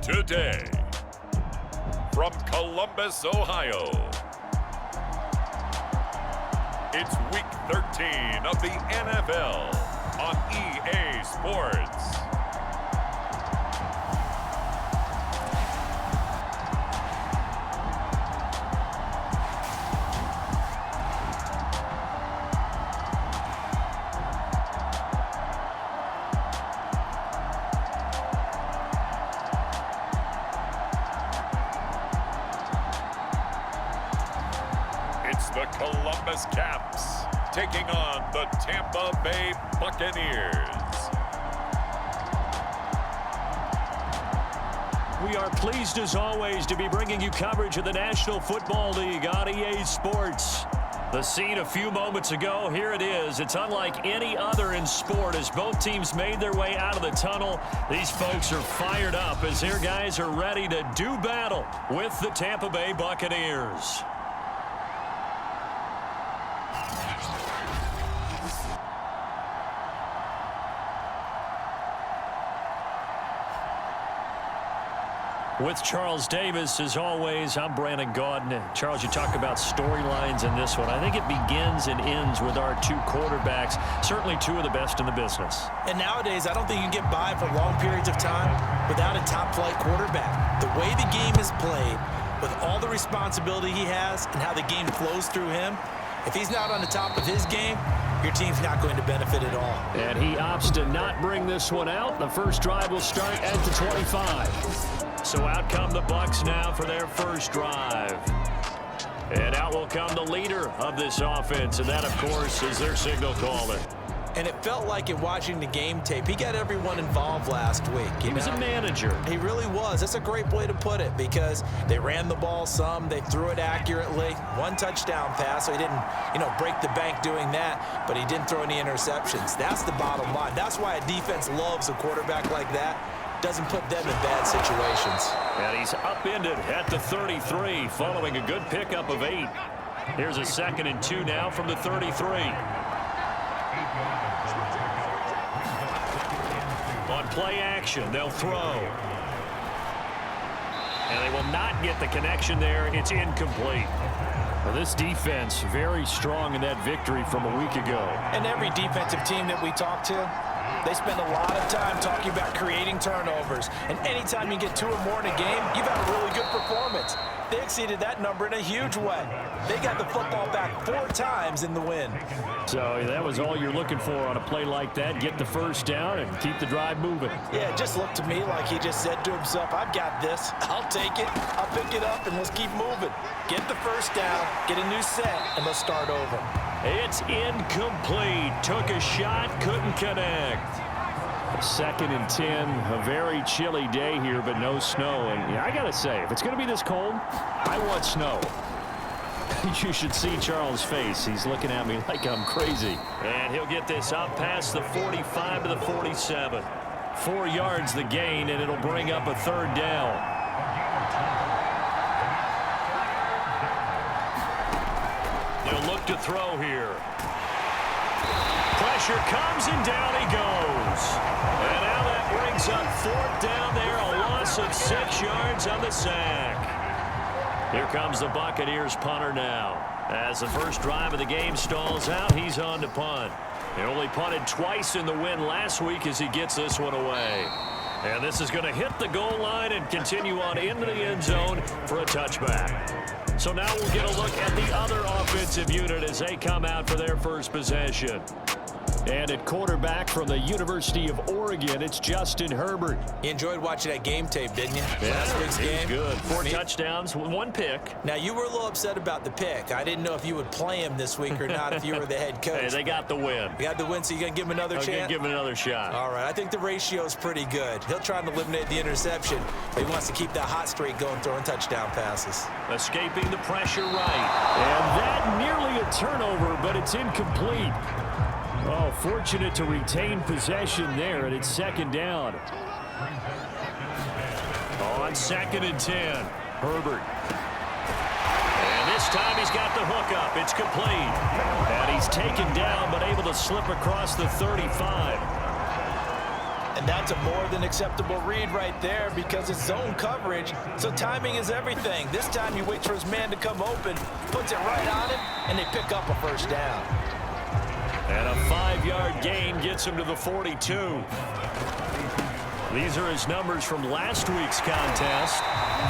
Today, from Columbus, Ohio, it's week 13 of the NFL on EA Sports. It's the Columbus Caps taking on the Tampa Bay Buccaneers. We are pleased as always to be bringing you coverage of the National Football League on EA Sports. The scene a few moments ago, here it is. It's unlike any other in sport as both teams made their way out of the tunnel. These folks are fired up as their guys are ready to do battle with the Tampa Bay Buccaneers. With Charles Davis, as always, I'm Brandon Gaudin. Charles, you talk about storylines in this one. I think it begins and ends with our two quarterbacks, certainly two of the best in the business. And nowadays, I don't think you can get by for long periods of time without a top-flight quarterback. The way the game is played, with all the responsibility he has and how the game flows through him, if he's not on the top of his game, your team's not going to benefit at all. And he opts to not bring this one out. The first drive will start at the 25. So out come the Bucs now for their first drive. And out will come the leader of this offense, and that, of course, is their signal caller. And it felt like in watching the game tape, he got everyone involved last week. He was a manager. He really was. That's a great way to put it because they ran the ball some, they threw it accurately. One touchdown pass, so he didn't, break the bank doing that, but he didn't throw any interceptions. That's the bottom line. That's why a defense loves a quarterback like that. Doesn't put them in bad situations. And he's upended at the 33 following a good pickup of 8. Here's a 2nd and 2 now from the 33. On play action, they'll throw. And they will not get the connection there. It's incomplete. Well, this defense very strong in that victory from a week ago. And every defensive team that we talk to, they spend a lot of time talking about creating turnovers. And anytime you get 2 or more in a game, you've had a really good performance. They exceeded that number in a huge way. They got the football back 4 times in the win. So that was all you're looking for on a play like that. Get the first down and keep the drive moving. Yeah, it just looked to me like he just said to himself, I've got this. I'll take it. I'll pick it up, and let's keep moving. Get the first down, get a new set, and let's start over. It's incomplete. Took a shot, couldn't connect. 2nd and 10, a very chilly day here, but no snow. And I got to say, if it's going to be this cold, I want snow. You should see Charles' face. He's looking at me like I'm crazy. And he'll get this up past the 45 to the 47. 4 yards the gain, and it'll bring up a 3rd down. They'll look to throw here. Pressure comes, and down he goes. And now that brings up 4th down there, a loss of 6 yards on the sack. Here comes the Buccaneers punter now. As the first drive of the game stalls out, he's on to punt. He only punted twice in the win last week as he gets this one away. And this is going to hit the goal line and continue on into the end zone for a touchback. So now we'll get a look at the other offensive unit as they come out for their first possession. And at quarterback from the University of Oregon, it's Justin Herbert. You enjoyed watching that game tape, didn't you? Yeah, last week's game. Good. 4 touchdowns, 1 pick. Now, you were a little upset about the pick. I didn't know if you would play him this week or not if you were the head coach. Hey, they got the win. You got the win, so you're going to give him another chance? I'm going to give him another shot. All right. I think the ratio is pretty good. He'll try to eliminate the interception, but he wants to keep that hot streak going, throwing touchdown passes. Escaping the pressure right. And that nearly a turnover, but it's incomplete. Oh, fortunate to retain possession there, and it's 2nd down. On 2nd and 10, Herbert. And this time he's got the hook up. It's complete. And he's taken down, but able to slip across the 35. And that's a more than acceptable read right there because it's zone coverage, so timing is everything. This time he waits for his man to come open, puts it right on him, and they pick up a first down. And a 5-yard gain gets him to the 42. These are his numbers from last week's contest.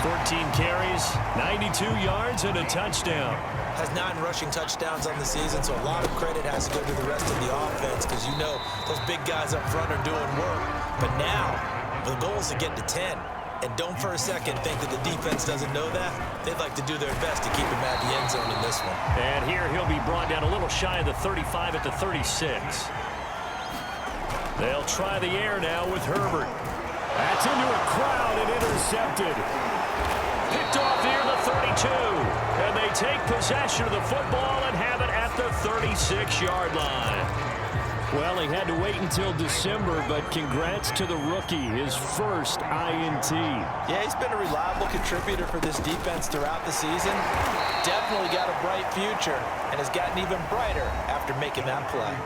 14 carries, 92 yards, and a touchdown. Has 9 rushing touchdowns on the season, so a lot of credit has to go to the rest of the offense because you know those big guys up front are doing work. But now, the goal is to get to 10. And don't for a second think that the defense doesn't know that. They'd like to do their best to keep him at the end zone in this one. And here he'll be brought down a little shy of the 35 at the 36. They'll try the air now with Herbert. That's into a crowd and intercepted. Picked off near the 32. And they take possession of the football and have it at the 36-yard line. Well, he had to wait until December, but congrats to the rookie, his first INT. Yeah, he's been a reliable contributor for this defense throughout the season. Definitely got a bright future and has gotten even brighter after making that play.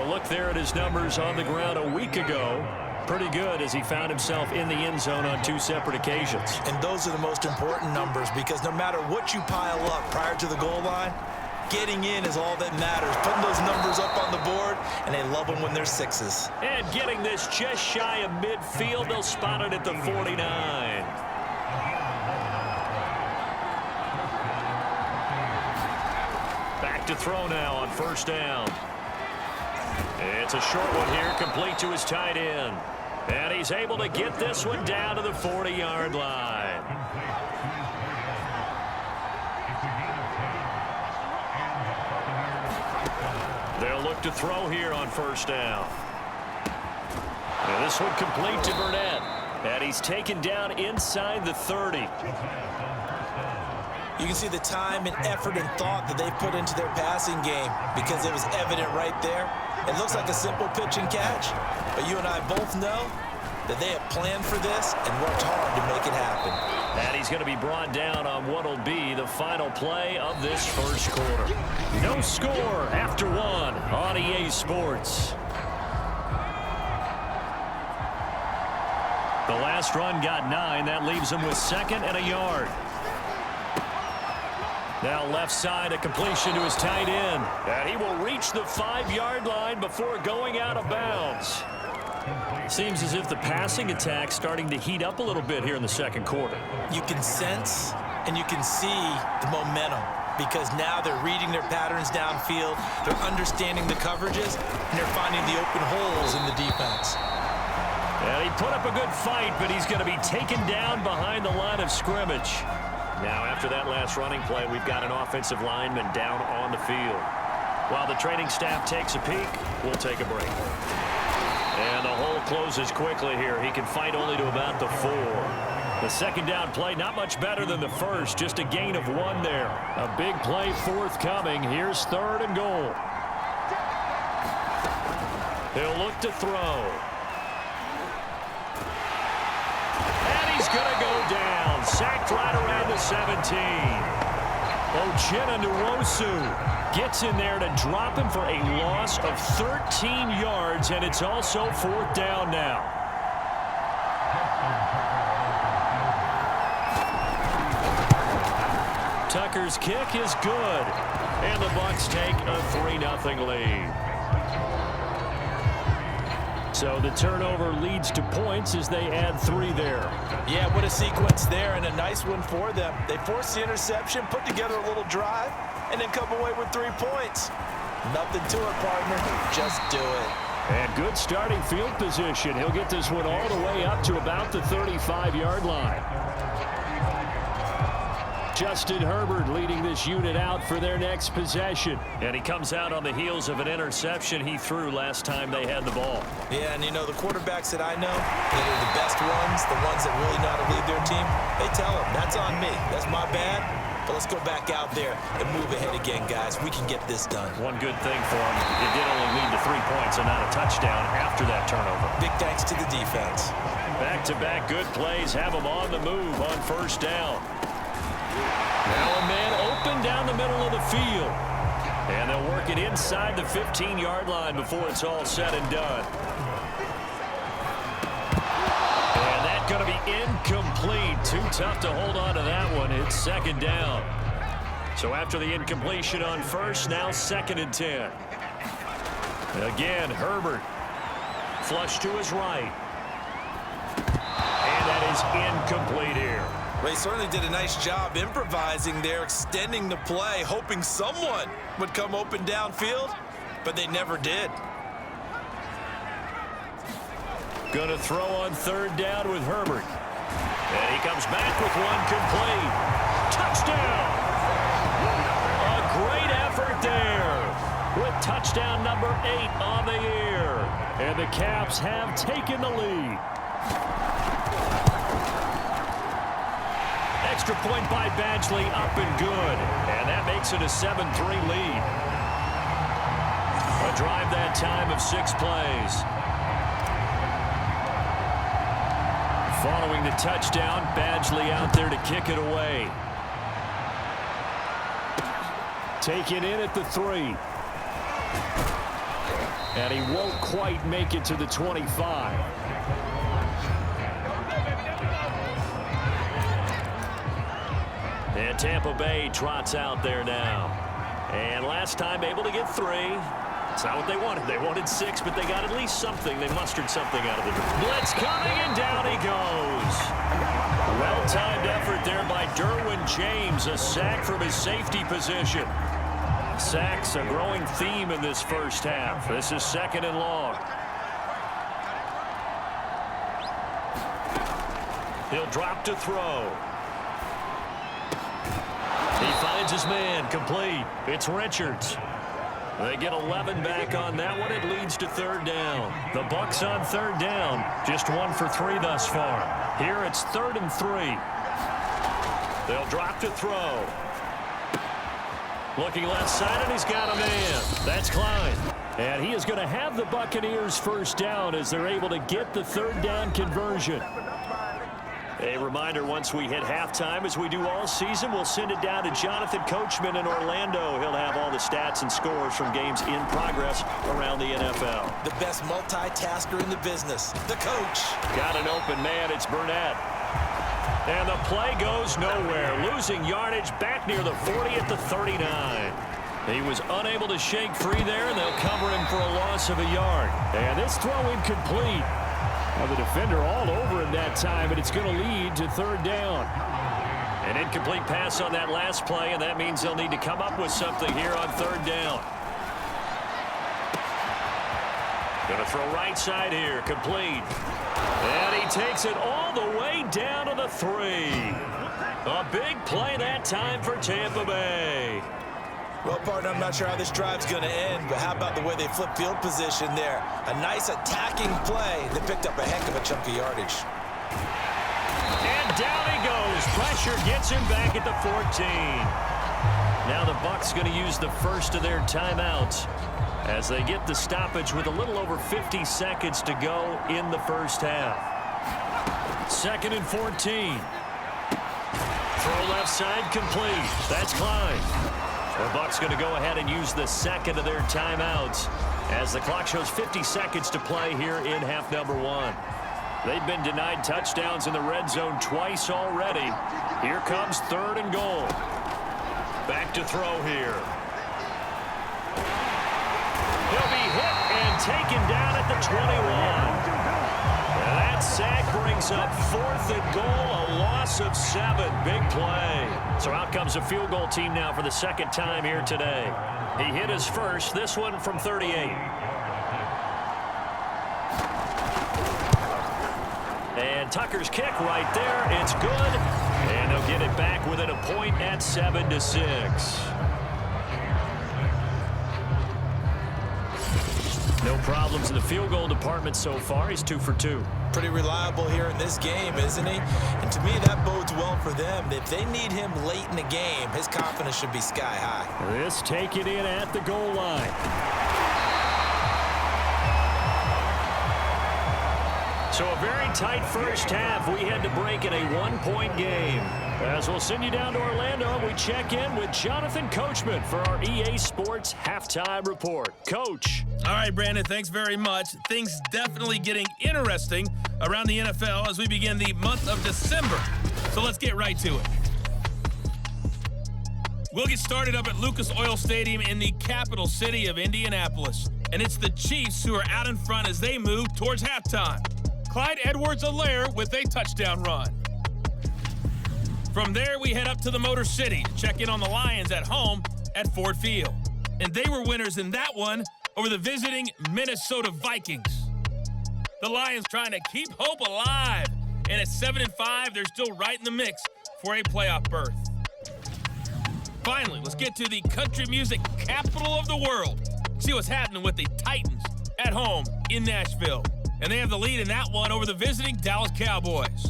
A look there at his numbers on the ground a week ago. Pretty good as he found himself in the end zone on 2 separate occasions. And those are the most important numbers because no matter what you pile up prior to the goal line, getting in is all that matters. Putting those numbers up on the board, and they love them when they're 6s. And getting this just shy of midfield, they'll spot it at the 49. Back to throw now on first down. It's a short one here, complete to his tight end. And he's able to get this one down to the 40-yard line. They'll look to throw here on first down. And this one complete to Burnett. And he's taken down inside the 30. You can see the time and effort and thought that they put into their passing game because it was evident right there. It looks like a simple pitch and catch, but you and I both know that they have planned for this and worked hard to make it happen. And he's going to be brought down on what will be the final play of this first quarter. No score after 1 on EA Sports. The last run got 9. That leaves him with 2nd and a yard. Now left side, a completion to his tight end. And he will reach the 5-yard line before going out of bounds. Seems as if the passing attack's starting to heat up a little bit here in the second quarter. You can sense and you can see the momentum because now they're reading their patterns downfield, they're understanding the coverages, and they're finding the open holes in the defense. And he put up a good fight, but he's going to be taken down behind the line of scrimmage. Now, after that last running play, we've got an offensive lineman down on the field. While the training staff takes a peek, we'll take a break. And the hole closes quickly here. He can fight only to about the 4. The second down play, not much better than the first, just a gain of 1 there. A big play forthcoming. Here's 3rd and goal. He'll look to throw. And he's going to go down. Sacked right around the 17. Uchenna Nwosu gets in there to drop him for a loss of 13 yards, and it's also 4th down now. Tucker's kick is good, and the Bucs take a 3-0 lead. So the turnover leads to points as they add 3 there. Yeah, what a sequence there, and a nice one for them. They forced the interception, put together a little drive, and then come away with 3 points. Nothing to it, partner. Just do it. And good starting field position. He'll get this one all the way up to about the 35-yard line. Justin Herbert leading this unit out for their next possession. And he comes out on the heels of an interception he threw last time they had the ball. Yeah, and you know, the quarterbacks that I know that are the best ones, the ones that really know how to lead their team, they tell them, that's on me. That's my bad. But let's go back out there and move ahead again, guys. We can get this done. One good thing for him, it did only lead to 3 points and not a touchdown after that turnover. Big thanks to the defense. Back-to-back good plays have them on the move on first down. Now a man open down the middle of the field. And they'll work it inside the 15-yard line before it's all said and done. going to be incomplete. Too tough to hold on to that one. It's second down. So after the incompletion on first, now 2nd and 10. Again, Herbert. Flush to his right. And that is incomplete here. Well, he certainly did a nice job improvising there, extending the play, hoping someone would come open downfield, but they never did. Going to throw on 3rd down with Herbert. And he comes back with one complete. Touchdown! A great effort there with touchdown number 8 on the year. And the Caps have taken the lead. Extra point by Badgley, up and good. And that makes it a 7-3 lead. A drive that time of 6 plays. Following the touchdown, Badgley out there to kick it away. Taken in at the 3. And he won't quite make it to the 25. And Tampa Bay trots out there now. And last time able to get 3. It's not what they wanted. They wanted 6, but they got at least something. They mustered something out of the blitz coming, and down he goes. Well-timed effort there by Derwin James. A sack from his safety position. Sacks a growing theme in this first half. This is 2nd and long. He'll drop to throw. He finds his man, complete. It's Richards. They get 11 back on that one. It leads to 3rd down. The Bucs on 3rd down. Just 1 for 3 thus far. Here it's 3rd and 3. They'll drop to throw. Looking left side, and he's got a man. That's Klein. And he is going to have the Buccaneers first down as they're able to get the 3rd down conversion. A reminder, once we hit halftime, as we do all season, we'll send it down to Jonathan Coachman in Orlando. He'll have all the stats and scores from games in progress around the NFL. The best multitasker in the business, the coach. Got an open man, it's Burnett. And the play goes nowhere, losing yardage back near the 40 at the 39. He was unable to shake free there, and they'll cover him for a loss of a yard. And this throw incomplete. Now the defender all over him that time, and it's going to lead to 3rd down. An incomplete pass on that last play, and that means they'll need to come up with something here on 3rd down. Going to throw right side here, complete. And he takes it all the way down to the 3. A big play that time for Tampa Bay. Well, partner, I'm not sure how this drive's going to end, but how about the way they flip field position there? A nice attacking play that picked up a heck of a chunk of yardage. And down he goes. Pressure gets him back at the 14. Now the Bucs going to use the first of their timeouts as they get the stoppage with a little over 50 seconds to go in the first half. 2nd and 14. Throw left side, complete. That's Klein. The Bucs going to go ahead and use the 2nd of their timeouts as the clock shows 50 seconds to play here in half number 1. They've been denied touchdowns in the red zone twice already. Here comes 3rd and goal. Back to throw here. He'll be hit and taken down at the 21. That sack brings up 4th and goal, a loss of 7. Big play. So out comes a field goal team now for the 2nd time here today. He hit his first, this one from 38. And Tucker's kick right there. It's good. And they'll get it back within a point at 7-6. No problems in the field goal department so far. He's 2 for 2. Pretty reliable here in this game, isn't he? And to me, that bodes well for them. If they need him late in the game, his confidence should be sky high. This taken in at the goal line. So a very tight first half. We had to break in a 1-point game. As we'll send you down to Orlando, we check in with Jonathan Coachman for our EA Sports Halftime Report. Coach. All right, Brandon, thanks very much. Things definitely getting interesting around the NFL as we begin the month of December. So let's get right to it. We'll get started up at Lucas Oil Stadium in the capital city of Indianapolis. And it's the Chiefs who are out in front as they move towards halftime. Clyde Edwards-Helaire with a touchdown run. From there, we head up to the Motor City to check in on the Lions at home at Ford Field. And they were winners in that one over the visiting Minnesota Vikings. The Lions trying to keep hope alive. And at 7-5, they're still right in the mix for a playoff berth. Finally, let's get to the country music capital of the world. See what's happening with the Titans at home in Nashville. And they have the lead in that one over the visiting Dallas Cowboys.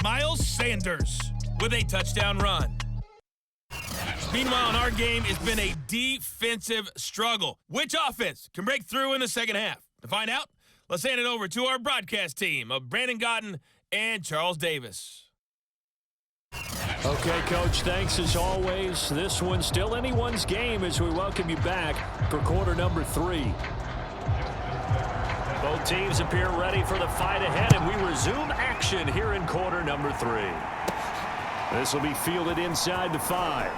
Miles Sanders with a touchdown run. Meanwhile, in our game, it's been a defensive struggle. Which offense can break through in the second half? To find out, let's hand it over to our broadcast team of Brandon Gotten and Charles Davis. Okay, Coach, thanks as always. This one's still anyone's game as we welcome you back for quarter number 3. Both teams appear ready for the fight ahead, and we resume action here in quarter number 3. This will be fielded inside the 5.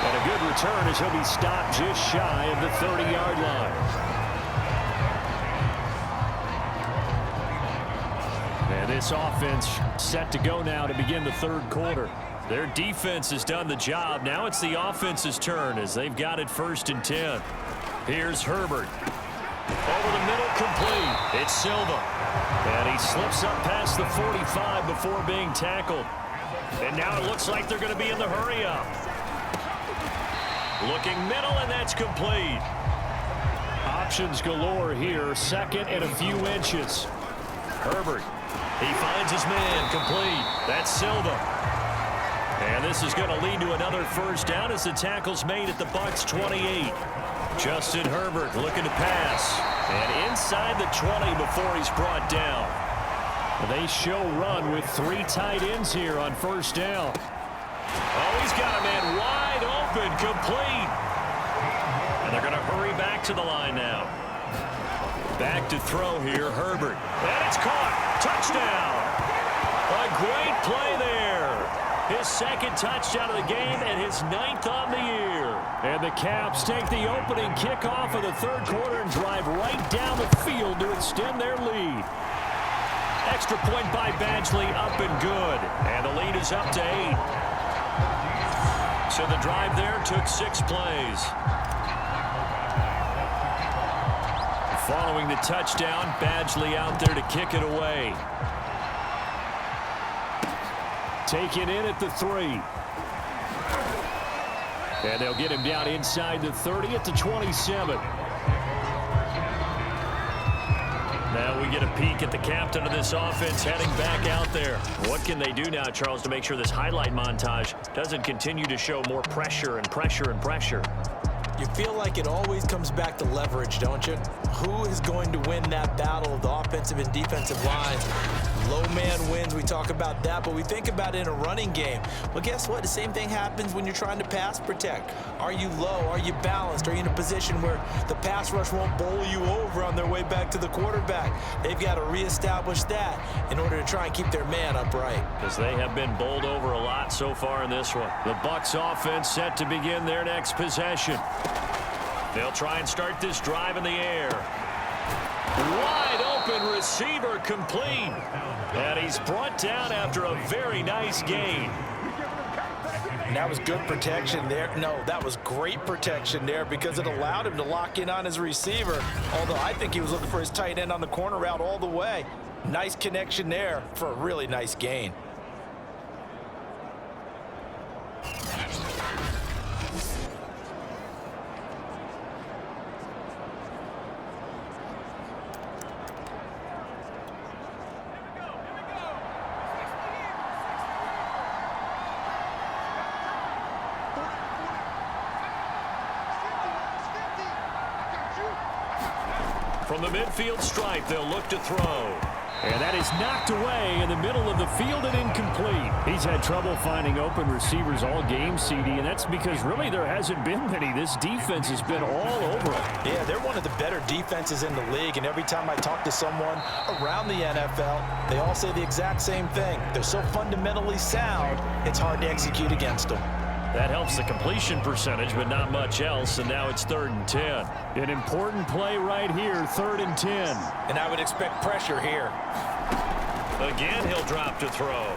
And a good return as he'll be stopped just shy of the 30-yard line. And this offense set to go now to begin the third quarter. Their defense has done the job. Now it's the offense's turn as they've got it 1st and 10. Here's Herbert. Over the middle, complete. It's Silva. And he slips up past the 45 before being tackled. And now it looks like they're going to be in the hurry up. Looking middle, and that's complete. Options galore here. 2nd and a few inches. Herbert. He finds his man, complete. That's Silva. And this is going to lead to another first down as the tackle's made at the Bucs 28. Justin Herbert looking to pass. And inside the 20 before he's brought down. They show run with 3 tight ends here on first down. Oh, he's got a man wide open, complete. And they're going to hurry back to the line now. Back to throw here, Herbert. And it's caught. Touchdown. A great play there. His 2nd touchdown of the game and his 9th on the year. And the Caps take the opening kickoff of the third quarter and drive right down the field to extend their lead. Extra point by Badgley, up and good. And the lead is up to 8. So the drive there took 6 plays. Following the touchdown, Badgley out there to kick it away. Taken in at the 3. And they'll get him down inside the 30 at the 27. Now we get a peek at the captain of this offense heading back out there. What can they do now, Charles, to make sure this highlight montage doesn't continue to show more pressure and pressure and pressure? You feel like it always comes back to leverage, don't you? Who is going to win that battle of the offensive and defensive lines? Low man wins. We talk about that, but we think about it in a running game. Well, guess what? The same thing happens when you're trying to pass protect. Are you low? Are you balanced? Are you in a position where the pass rush won't bowl you over on their way back to the quarterback? They've got to reestablish that in order to try and keep their man upright. Because they have been bowled over a lot so far in this one. The Bucs offense set to begin their next possession. They'll try and start this drive in the air. Wide open receiver, complete. And he's brought down after a very nice gain. And that was good protection there. No, that was great protection there because it allowed him to lock in on his receiver. Although I think he was looking for his tight end on the corner route all the way. Nice connection there for a really nice gain. From the midfield stripe, they'll look to throw. And that is knocked away in the middle of the field and incomplete. He's had trouble finding open receivers all game, CD, and that's because really there hasn't been many. This defense has been all over it. Yeah, they're one of the better defenses in the league, and every time I talk to someone around the NFL, they all say the exact same thing. They're so fundamentally sound, it's hard to execute against them. That helps the completion percentage, but not much else, and now it's 3rd and 10. An important play right here, 3rd and 10. And I would expect pressure here. Again, he'll drop to throw.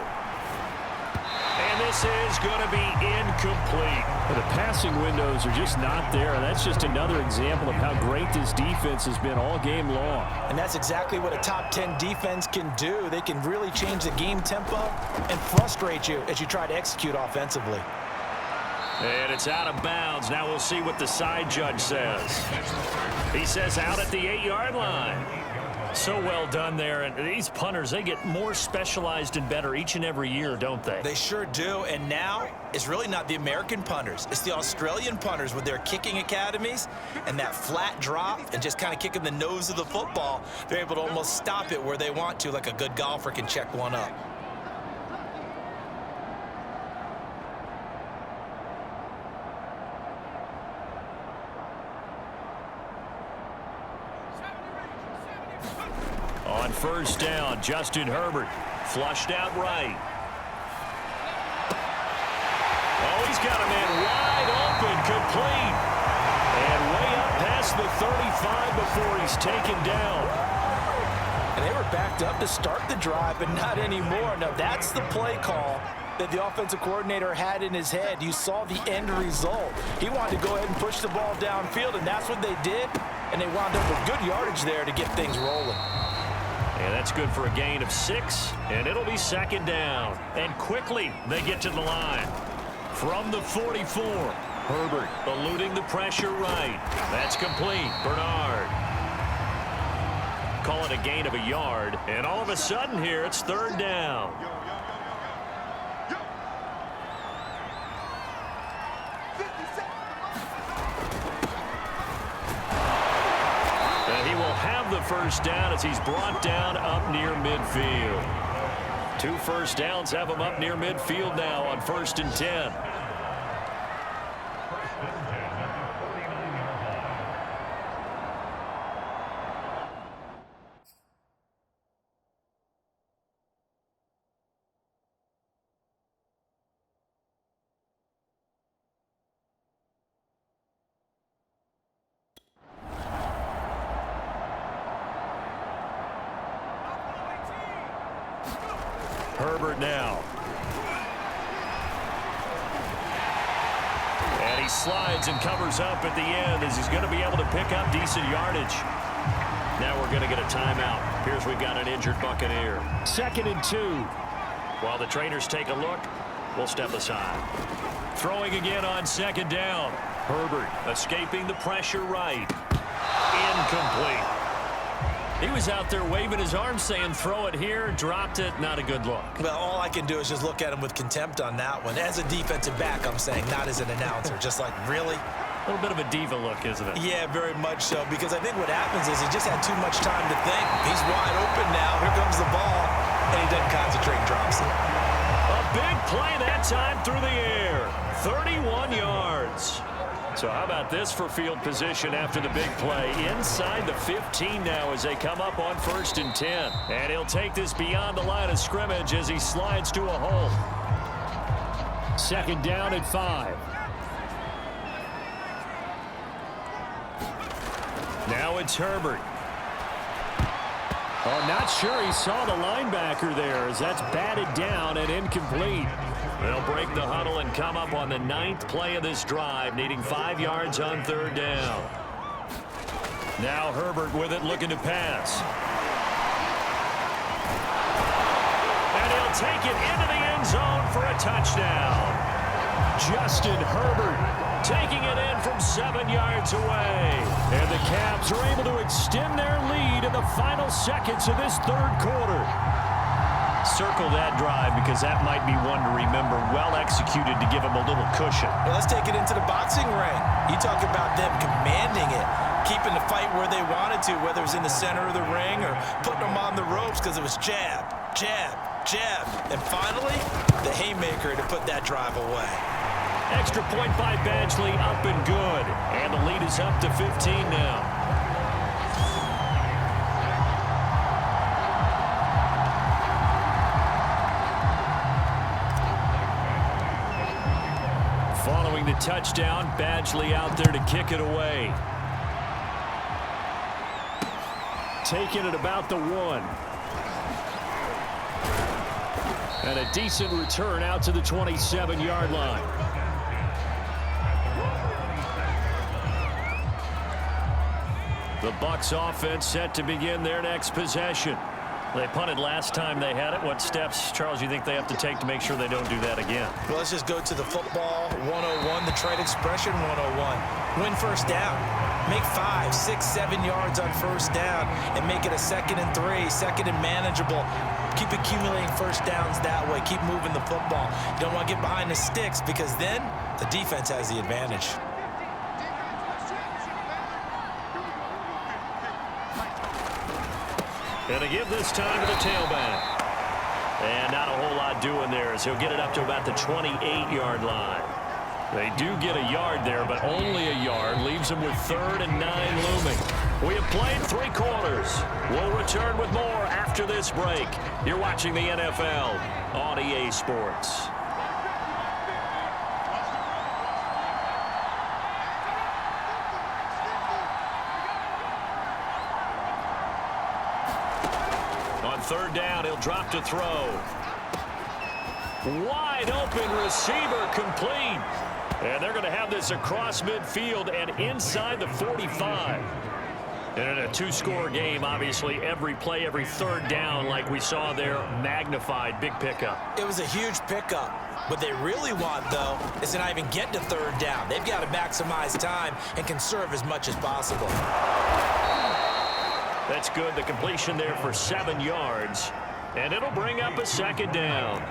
And this is going to be incomplete. The passing windows are just not there. That's just another example of how great this defense has been all game long. And that's exactly what a top 10 defense can do. They can really change the game tempo and frustrate you as you try to execute offensively. And it's out of bounds. Now we'll see what the side judge says. He says out at the 8-yard line. So well done there. And these punters, they get more specialized and better each and every year, don't they? They sure do. And now it's really not the American punters. It's the Australian punters with their kicking academies and that flat drop and just kind of kicking the nose of the football. They're able to almost stop it where they want to, like a good golfer can check one up. On 1st down, Justin Herbert flushed out right. Oh, he's got a man wide open, complete. And way up past the 35 before he's taken down. And they were backed up to start the drive, but not anymore. Now, that's the play call that the offensive coordinator had in his head. You saw the end result. He wanted to go ahead and push the ball downfield, and that's what they did. And they wound up with good yardage there to get things rolling. And that's good for a gain of 6, and it'll be 2nd down. And quickly, they get to the line. From the 44, Herbert eluding the pressure right. That's complete. Bernard. Call it a gain of a yard, and all of a sudden here, it's 3rd down. The 1st down as he's brought down up near midfield. 2 1st downs have him up near midfield now on 1st and 10. Herbert now. And he slides and covers up at the end as he's going to be able to pick up decent yardage. Now we're going to get a timeout. Here's we've got an injured Buccaneer. 2nd and 2. While the trainers take a look, we'll step aside. Throwing again on 2nd down. Herbert escaping the pressure right. Incomplete. He was out there waving his arms saying throw it here, dropped it, not a good look. Well, all I can do is just look at him with contempt on that one. As a defensive back, I'm saying, not as an announcer. Just like, really? A little bit of a diva look, isn't it? Yeah, very much so, because I think what happens is he just had too much time to think. He's wide open now. Here comes the ball, and he doesn't concentrate and drops it. A big play that time through the air. 31 yards. So how about this for field position after the big play? Inside the 15 now as they come up on 1st and 10. And he'll take this beyond the line of scrimmage as he slides to a hole. 2nd down at 5. Now it's Herbert. Oh, not sure he saw the linebacker there as that's batted down and incomplete. They'll break the huddle and come up on the 9th play of this drive, needing 5 yards on 3rd down. Now Herbert with it, looking to pass. And he'll take it into the end zone for a touchdown. Justin Herbert taking it in from 7 yards away. And the Caps are able to extend their lead in the final seconds of this 3rd quarter. Circle that drive because that might be one to remember. Well executed to give him a little cushion. Well, let's take it into the boxing ring. You talk about them commanding it, keeping the fight where they wanted to, whether it was in the center of the ring or putting them on the ropes, because it was jab, jab, jab. And finally, the haymaker to put that drive away. Extra point by Badgley, up and good. And the lead is up to 15 now. Following the touchdown, Badgley out there to kick it away. Taking it about the 1. And a decent return out to the 27-yard line. The Bucs offense set to begin their next possession. They punted last time they had it. What steps, Charles, you think they have to take to make sure they don't do that again? Well, let's just go to the football 101, the trade expression 101. Win first down. Make 5, 6, 7 yards on first down and make it a 2nd and 3, 2nd and manageable. Keep accumulating first downs that way. Keep moving the football. You don't want to get behind the sticks because then the defense has the advantage. Gonna give this time to the tailback. And not a whole lot doing there as he'll get it up to about the 28-yard line. They do get a yard there, but only a yard. Leaves them with 3rd and 9 looming. We have played 3 quarters. We'll return with more after this break. You're watching the NFL on EA Sports. On 3rd down, he'll drop to throw. Wide open receiver complete. And they're going to have this across midfield and inside the 45. And in a 2-score game, obviously, every play, every 3rd down, like we saw there, magnified. Big pickup. It was a huge pickup. What they really want, though, is to not even get to 3rd down. They've got to maximize time and conserve as much as possible. That's good. The completion there for 7 yards. And it'll bring up a 2nd down.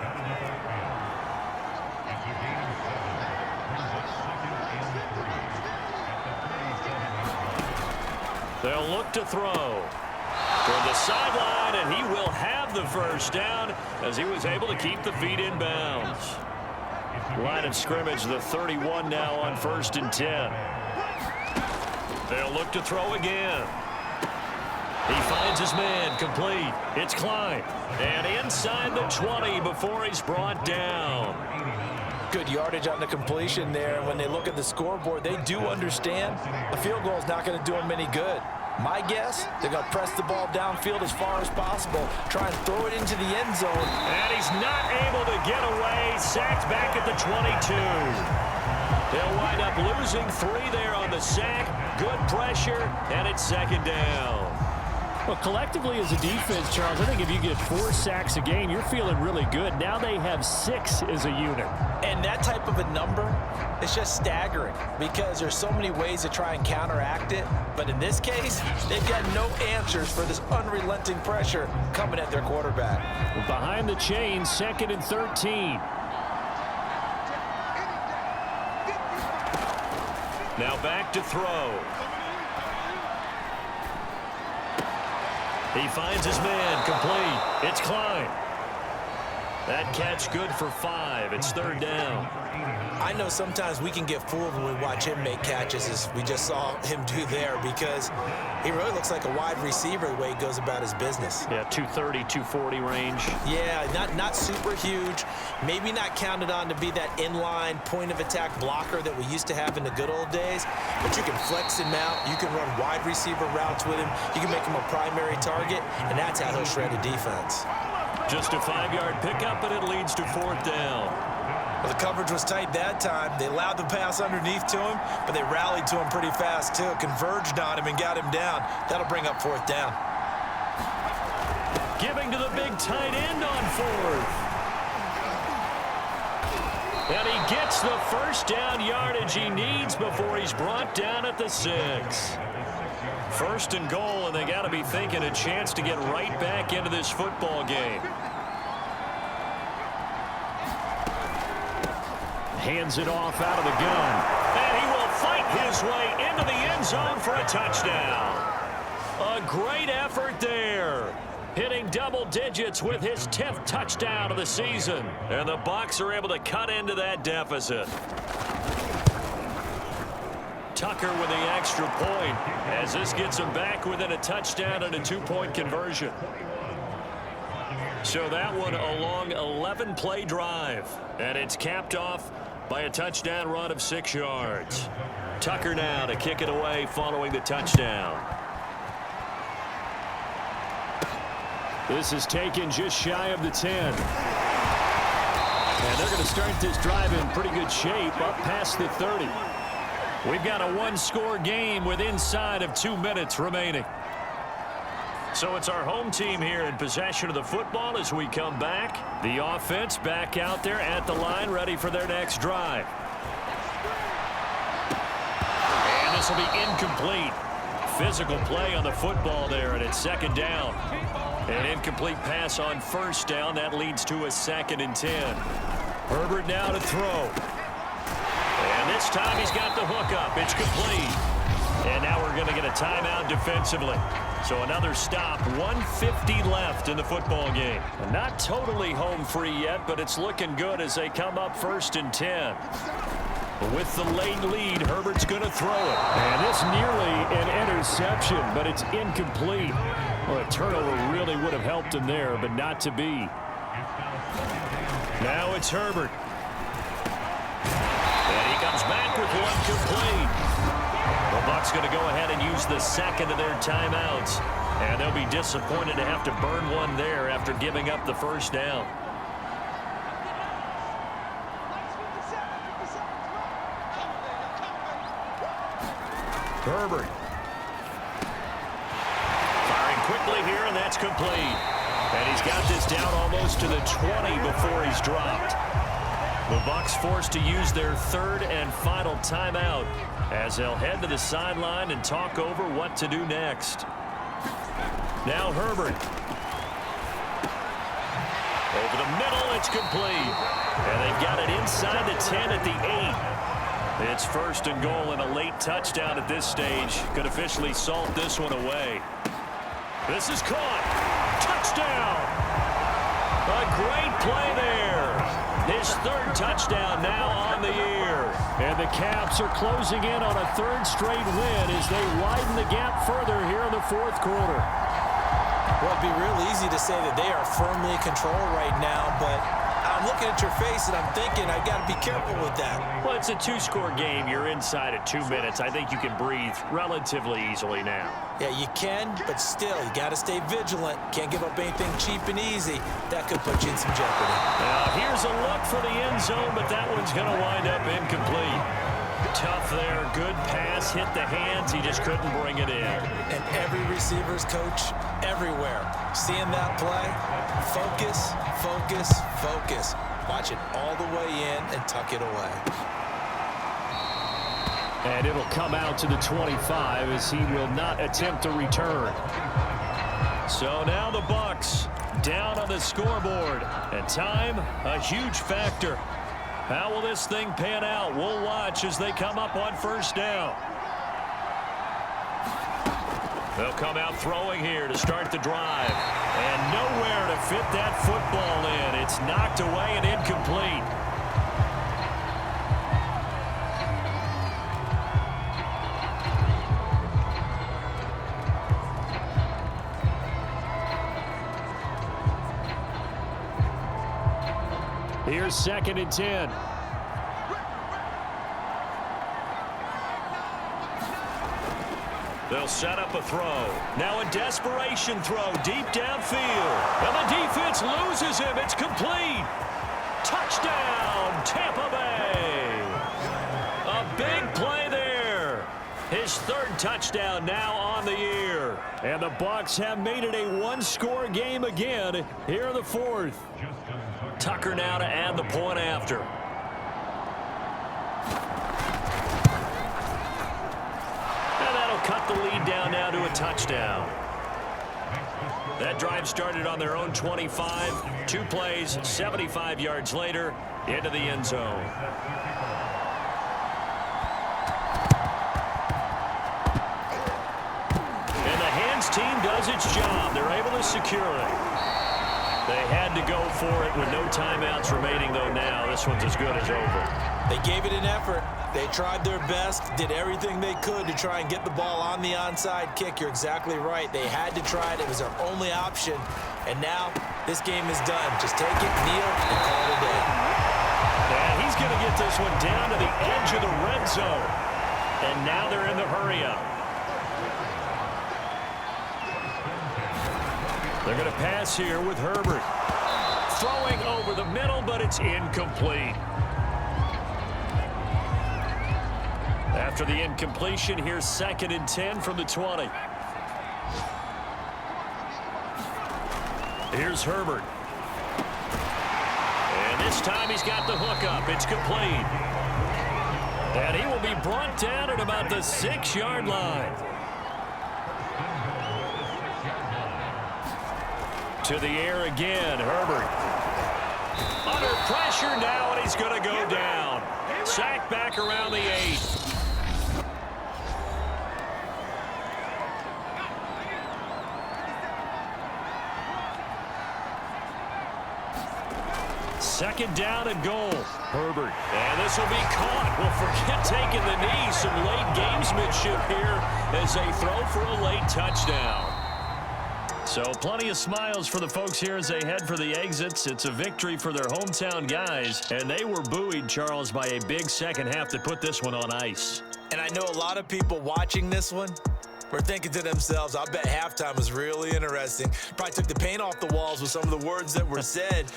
They'll look to throw. Toward the sideline, and he will have the first down as he was able to keep the feet in bounds. Line of scrimmage, the 31 now on 1st and 10. They'll look to throw again. He finds his man, complete. It's Klein. And inside the 20 before he's brought down. Good yardage on the completion there. When they look at the scoreboard, they do understand a field goal is not going to do them any good. My guess, they're going to press the ball downfield as far as possible, try and throw it into the end zone. And he's not able to get away. Sacked back at the 22. They'll wind up losing 3 there on the sack. Good pressure, and it's 2nd down. Well, collectively as a defense, Charles, I think if you get 4 sacks a game, you're feeling really good. Now they have 6 as a unit. And that type of a number is just staggering because there's so many ways to try and counteract it. But in this case, they've got no answers for this unrelenting pressure coming at their quarterback. Behind the chain, 2nd and 13. Now back to throw. He finds his man, complete. It's Klein. That catch good for 5. It's 3rd down. I know sometimes we can get fooled when we watch him make catches, as we just saw him do there, because he really looks like a wide receiver the way he goes about his business. Yeah, 230, 240 range. Yeah, not super huge. Maybe not counted on to be that inline point-of-attack blocker that we used to have in the good old days, but you can flex him out. You can run wide receiver routes with him. You can make him a primary target, and that's how he'll shred a defense. Just a 5-yard pickup, and it leads to 4th down. Well, the coverage was tight that time. They allowed the pass underneath to him, but they rallied to him pretty fast, too. Converged on him and got him down. That'll bring up 4th down. Giving to the big tight end on 4th. And he gets the first down yardage he needs before he's brought down at the 6. 1st and goal, and they got to be thinking a chance to get right back into this football game. Hands it off out of the gun. And he will fight his way into the end zone for a touchdown. A great effort there. Hitting double digits with his 10th touchdown of the season. And the Bucs are able to cut into that deficit. Tucker with the extra point as this gets him back within a touchdown and a 2-point conversion. So that one a long 11-play drive. And it's capped off by a touchdown run of 6 yards. Tucker now to kick it away following the touchdown. This is taken just shy of the 10. And they're going to start this drive in pretty good shape up past the 30. We've got a one-score game with inside of 2 minutes remaining. So it's our home team here in possession of the football as we come back. The offense back out there at the line ready for their next drive. And this will be incomplete. Physical play on the football there, and it's second down. An incomplete pass on first down. That leads to a 2nd and 10. Herbert now to throw. And this time he's got the hook up. It's complete. And now we're going to get a timeout defensively. So another stop. 1:50 left in the football game. Not totally home free yet, but it's looking good as they come up 1st and 10. With the late lead, Herbert's going to throw it. And this nearly an interception, but it's incomplete. Well, a turnover really would have helped him there, but not to be. Now it's Herbert. And he comes back with one complete. The Bucs going to go ahead and use the second of their timeouts. And they'll be disappointed to have to burn one there after giving up the first down. Herbert. Firing quickly here, and that's complete. And he's got this down almost to the 20 before he's dropped. The Bucs forced to use their 3rd and final timeout as they'll head to the sideline and talk over what to do next. Now Herbert. Over the middle, it's complete. And they've got it inside the 10 at the 8. It's 1st and goal and a late touchdown at this stage. Could officially salt this one away. This is caught. Touchdown. A great play there. His 3rd touchdown now on the year. And the Caps are closing in on a 3rd straight win as they widen the gap further here in the 4th quarter. Well, it'd be real easy to say that they are firmly in control right now, but I'm looking at your face and I'm thinking I've got to be careful with that. Well, it's a 2-score game. You're inside at 2 minutes. I think you can breathe relatively easily now. Yeah, you can, but still, you got to stay vigilant. Can't give up anything cheap and easy. That could put you in some jeopardy. Now, here's a look for the end zone, but that one's going to wind up incomplete. Tough there. Good pass. Hit the hands. He just couldn't bring it in. And every receiver's coach everywhere. Seeing that play, focus, focus, focus. Watch it all the way in and tuck it away. And it'll come out to the 25 as he will not attempt to return. So now the Bucs down on the scoreboard. And time, a huge factor. How will this thing pan out? We'll watch as they come up on 1st down. They'll come out throwing here to start the drive. And nowhere to fit that football in. It's knocked away and incomplete. Here's 2nd and 10. They'll set up a throw. Now a desperation throw deep downfield. And the defense loses him. It's complete. Touchdown, Tampa Bay. A big play there. His 3rd touchdown now on the year. And the Bucs have made it a one-score game again here in the 4th. Tucker now to add the point after. And that'll cut the lead down now to a touchdown. That drive started on their own 25. 2 plays, 75 yards later, into the end zone. Nice job. They're able to secure it. They had to go for it with no timeouts remaining, though. Now this one's as good as over. They gave it an effort. They tried their best, did everything they could to try and get the ball on the onside kick. You're exactly right. They had to try it. It was their only option. And now this game is done. Just take it, kneel, and call it a day. And he's going to get this one down to the edge of the red zone. And now they're in the hurry-up. They're going to pass here with Herbert. Throwing over the middle, but it's incomplete. After the incompletion, here's 2nd and 10 from the 20. Here's Herbert. And this time he's got the hook up. It's complete. And he will be brought down at about the 6-yard line. To the air again, Herbert. Under pressure now, and he's going to go down. Sacked back around the 8. Second down and goal. Herbert. And this will be caught. Well, forget taking the knee. Some late gamesmanship here as they throw for a late touchdown. So plenty of smiles for the folks here as they head for the exits. It's a victory for their hometown guys. And they were buoyed, Charles, by a big second half to put this one on ice. And I know a lot of people watching this one were thinking to themselves, I bet halftime was really interesting. Probably took the paint off the walls with some of the words that were said.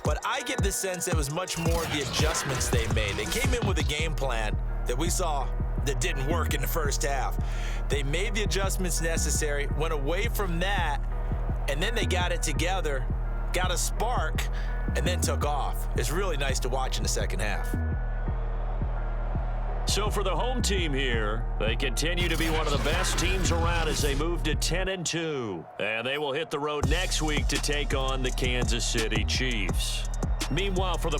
But I get the sense it was much more the adjustments they made. They came in with a game plan that we saw that didn't work in the first half. They made the adjustments necessary, went away from that, and then they got it together, got a spark, and then took off. It's really nice to watch in the second half. So for the home team here, they continue to be one of the best teams around as they move to 10-2. And they will hit the road next week to take on the Kansas City Chiefs. Meanwhile, for the